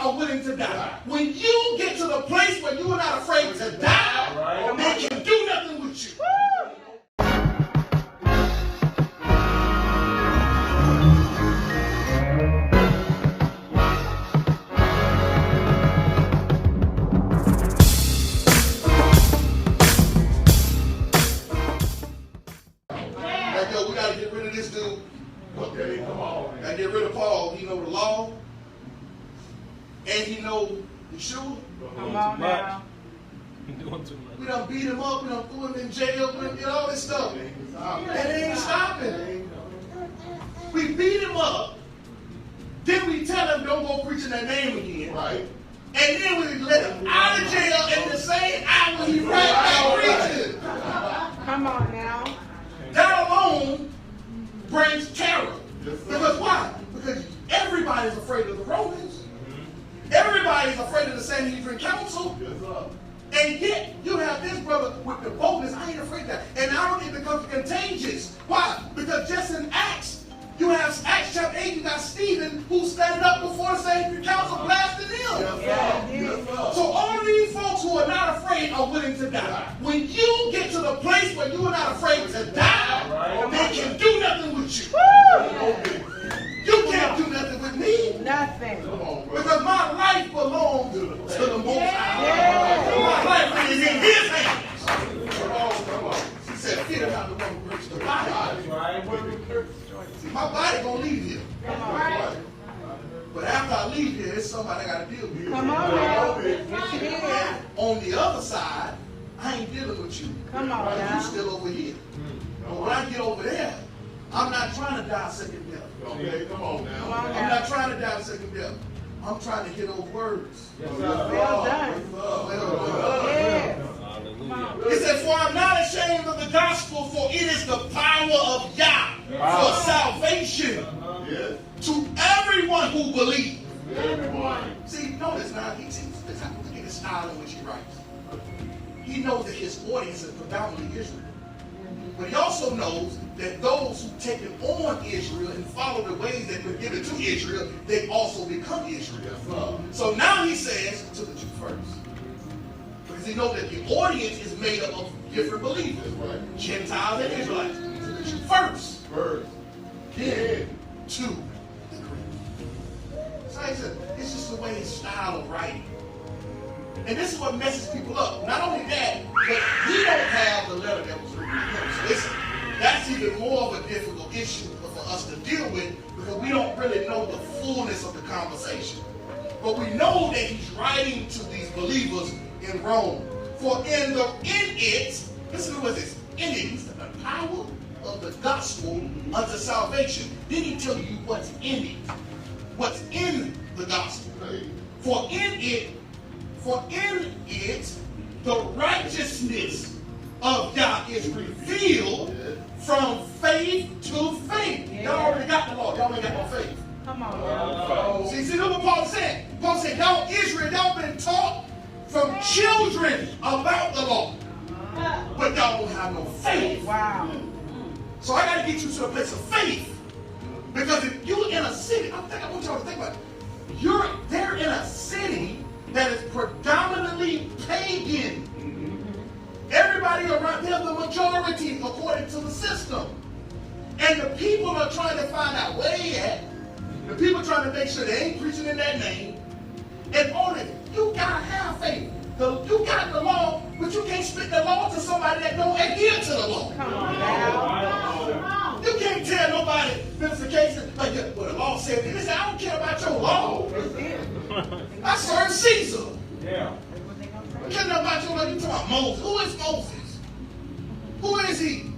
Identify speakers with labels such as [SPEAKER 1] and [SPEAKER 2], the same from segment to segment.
[SPEAKER 1] are willing to die. When you get to the place where you are not afraid to die, they can do nothing with you. Like, yo, we got to get rid of this dude. Okay, come on. Got to get rid of Paul. He know the law. And he know the shoe.
[SPEAKER 2] Come on now.
[SPEAKER 1] We done beat him up. We done threw him in jail. We done did all this stuff. And it ain't stopping. We beat him up. Then we tell him don't go preaching that name again. Right. And then we let him out of jail in the same hour he right back preaching.
[SPEAKER 2] Come on now.
[SPEAKER 1] That alone brings terror. Because why? Because everybody's afraid of the Romans. Everybody's afraid of the Sanhedrin Council. And yet, you have this brother with the boldness. I ain't afraid of that. And now it becomes contagious. Why? Because just in Acts, you have Acts chapter 8, you got Stephen who's standing up before the Sanhedrin Council blasting him. So all of these folks who are not afraid are willing to die. When you get to the place where you are not afraid to die, they can do nothing with you. You can't do nothing with me.
[SPEAKER 2] Nothing.
[SPEAKER 1] Because my life belongs to the Most High. My life is in His hands. Come on. He said, fear not the one who breaks the body. See, my body gonna leave here. But after I leave here, it's somebody I gotta deal with.
[SPEAKER 2] Come on now. Yes, it is.
[SPEAKER 1] On the other side, I ain't dealing with you.
[SPEAKER 2] Come on now.
[SPEAKER 1] You still over here. And when I get over there, I'm not trying to die second death. Okay, come on now. I'm not trying to die second death. I'm trying to hear those words.
[SPEAKER 2] Well done. Yes.
[SPEAKER 1] He said, for I'm not ashamed of the gospel, for it is the power of Yah for salvation to everyone who believes. See, notice now, look at the style in which he writes. He knows that his audience is predominantly Israel. But he also knows that those who take it on Israel and follow the ways that were given to Israel, they also become Israel. So now he says to the Jew first. Because he knows that the audience is made up of different believers, Gentiles and Israelites. To the Jew first. Then to the Greek. So he said, it's just the way his style of writing. And this is what messes people up. Not only that, but we don't have the letter that was written to him. So listen, that's even more of a difficult issue for us to deal with because we don't really know the fullness of the conversation. But we know that he's writing to these believers in Rome. For in it, listen to what this, in it, he said, the power of the gospel unto salvation. Then he tells you what's in it. What's in the gospel. For in it, the righteousness of Yah is revealed from faith to faith. Y'all already got the law. Y'all ain't got no faith.
[SPEAKER 2] Come on.
[SPEAKER 1] See, look what Paul said. Paul said, y'all Israel, y'all been taught from children about the law. But y'all don't have no faith.
[SPEAKER 2] Wow.
[SPEAKER 1] So I got to get you to a place of faith. Because if you're in a city, I want y'all to think about it. They're in a city that is predominantly pagan. Everybody around, they're the majority according to the system. And the people are trying to find out where they at. The people are trying to make sure they ain't preaching in that name. And on it, you gotta have faith. You got the law, but you can't spit the law to somebody that don't adhere to the law.
[SPEAKER 2] Come on now.
[SPEAKER 1] You can't tell nobody vindication like well, the law said this. I don't care about your law. I serve Caesar.
[SPEAKER 3] Yeah.
[SPEAKER 1] I care about your law. You talking about Moses. Who is Moses? Who is he?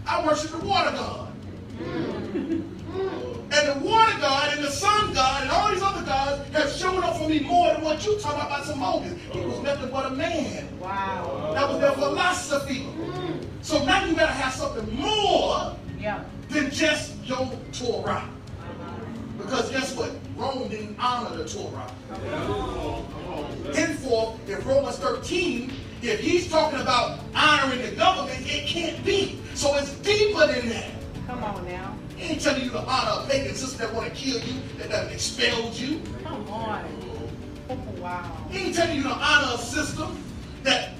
[SPEAKER 1] I worship the water god. And the water god and the sun god and all these other gods have shown up for me more than what you talking about some Moses. He was nothing but a man.
[SPEAKER 2] Wow.
[SPEAKER 1] That was their philosophy. So now you gotta have something more than just your Torah. Because guess what? Rome didn't honor the Torah. Henceforth, in Romans 13, if he's talking about honoring the government, it can't be. So it's deeper than that.
[SPEAKER 2] Come on now.
[SPEAKER 1] He ain't telling you to honor a pagan sister that want to kill you, that expelled you.
[SPEAKER 2] Come on. Wow.
[SPEAKER 1] He ain't telling you to honor a system that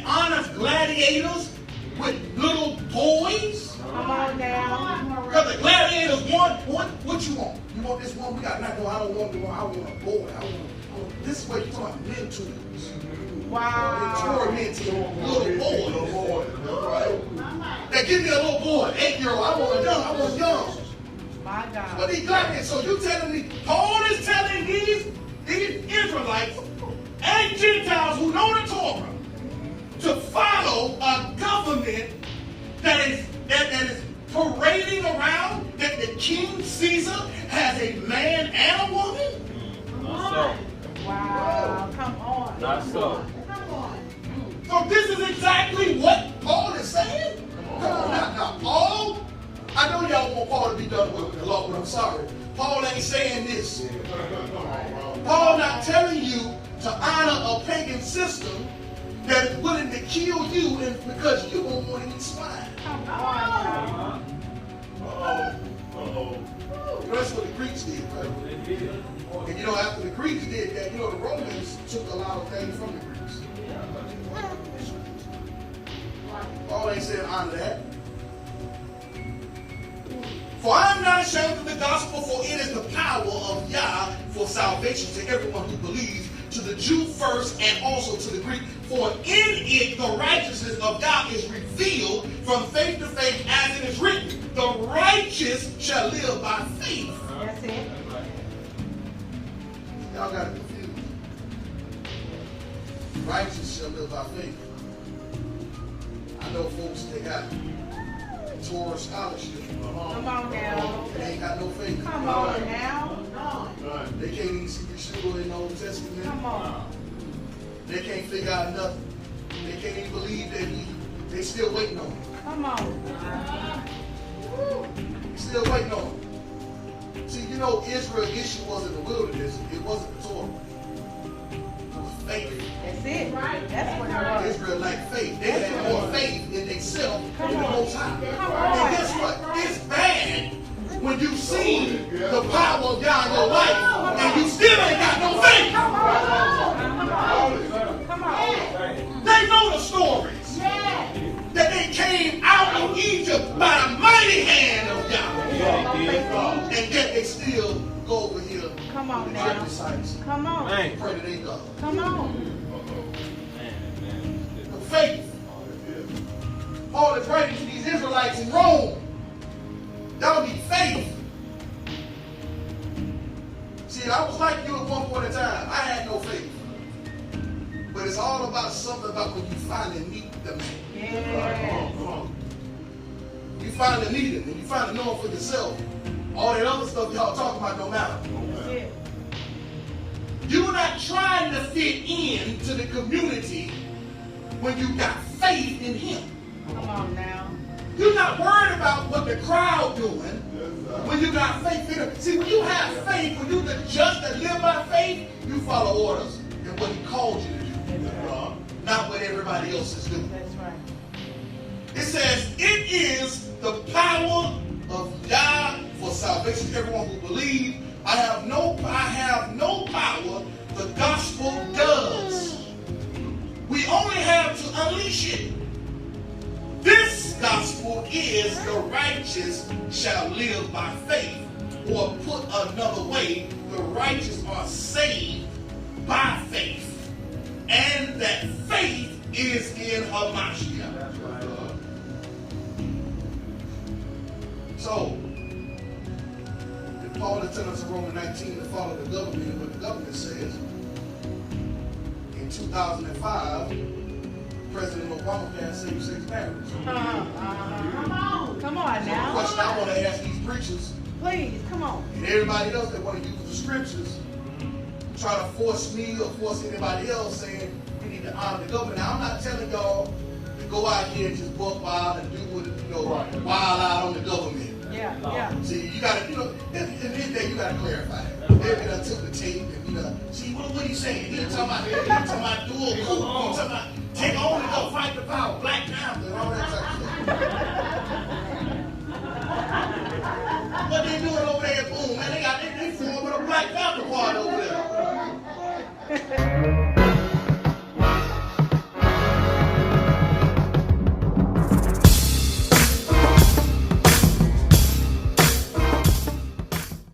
[SPEAKER 1] honors gladiators with little boys.
[SPEAKER 2] Come on now.
[SPEAKER 1] Because the gladiators want what you want. You want this one? We got not. No, I don't want the one. I want a boy. I want this is what you talking about mentors.
[SPEAKER 2] Wow.
[SPEAKER 1] They tormenting little boys. They give me a little boy, 8-year-old. I want young.
[SPEAKER 2] My God.
[SPEAKER 1] But he got it. So you telling me, Paul is telling these Israelites and Gentiles who know the Torah to follow a government that is parading around that the King Caesar has a man and a woman?
[SPEAKER 3] Not so.
[SPEAKER 2] Wow. Come on.
[SPEAKER 3] Not so.
[SPEAKER 2] Come on.
[SPEAKER 1] So this is exactly what Paul is saying? Come on now, Paul, I know y'all want Paul to be done with the law, but I'm sorry. Paul ain't saying this. Paul not telling you to honor a pagan system that is willing to kill you because you won't want to eat swine.
[SPEAKER 2] Come on.
[SPEAKER 1] That's what the Greeks did, right? And you know, after the Greeks did that, you know, the Romans took a lot of things from the Greeks. Paul ain't saying honor that. For I am not ashamed of the gospel, for it is the power of Yah for salvation to everyone who believes, to the Jew first and also to the Greek. For in it the righteousness of God is revealed from faith to faith, as it is written, the righteous shall live by faith.
[SPEAKER 2] That's it.
[SPEAKER 1] Y'all got it confused. Righteous shall live by faith. I know folks, they got Torah scholarship.
[SPEAKER 2] Come on now.
[SPEAKER 1] They ain't got no faith.
[SPEAKER 2] Come on now.
[SPEAKER 1] They can't even see Yeshua in the Old Testament.
[SPEAKER 2] Come on.
[SPEAKER 1] They can't figure out nothing. They can't even believe that they still waiting on him.
[SPEAKER 2] Come on.
[SPEAKER 1] Still waiting on him. See, you know, Israel's issue wasn't the wilderness. It wasn't the Torah. It was faith.
[SPEAKER 2] That's it. Right. That's what it was.
[SPEAKER 1] Israel lacked faith. They had more faith in themselves than the Most High.
[SPEAKER 2] Come on.
[SPEAKER 1] And guess what? It's bad when you see the power of God in your life and you still ain't got no faith.
[SPEAKER 2] Come on. Come on.
[SPEAKER 1] They know the stories. That they came out of Egypt by the mighty hand of God. And yet they still go over here.
[SPEAKER 2] Come on
[SPEAKER 1] to
[SPEAKER 2] now.
[SPEAKER 1] Jebusites.
[SPEAKER 2] Come on.
[SPEAKER 1] Pray to their God.
[SPEAKER 2] Come on.
[SPEAKER 1] The faith. Paul is writing to these Israelites in Rome. Y'all need faith. See, I was like you at one point in time. I had no faith. But it's all about something about when you finally meet the man.
[SPEAKER 2] Yeah.
[SPEAKER 1] Come on. You finally meet him and you finally know him for yourself. All that other stuff y'all talking about don't matter.
[SPEAKER 2] That's it.
[SPEAKER 1] You're not trying to fit in to the community when you got faith in him.
[SPEAKER 2] Come on now.
[SPEAKER 1] You're not worried about what the crowd doing when you got faith in him. See, when you have faith, when you the just that live by faith, you follow orders and what he called you to do. Not what everybody else is doing.
[SPEAKER 2] That's right.
[SPEAKER 1] It says, it is the power of Yah for salvation to everyone who believes. I have no power. The gospel does. We only have to unleash it. This gospel is the righteous shall live by faith. Or put another way, the righteous are saved by faith. And that faith is in Hamashiach.
[SPEAKER 3] That's right.
[SPEAKER 1] So, Paul is telling us in Romans 19 to follow the government and what the government says. In 2005, President Obama passed same-sex marriage.
[SPEAKER 2] Come on. Come on
[SPEAKER 1] So the
[SPEAKER 2] now.
[SPEAKER 1] question I want to ask these preachers
[SPEAKER 2] Please, come on.
[SPEAKER 1] and everybody else that want to use the scriptures, try to force me or force anybody else saying we need to honor the government. Now, I'm not telling y'all to go out here and just buck wild and do what, wild out on the government.
[SPEAKER 2] Yeah.
[SPEAKER 1] See, you gotta, in this day, you gotta clarify that. Maybe I took the tape and, see, what are you saying? He talking about dual coup. He talking about take on and go fight the power, Black Panther and all that type of stuff.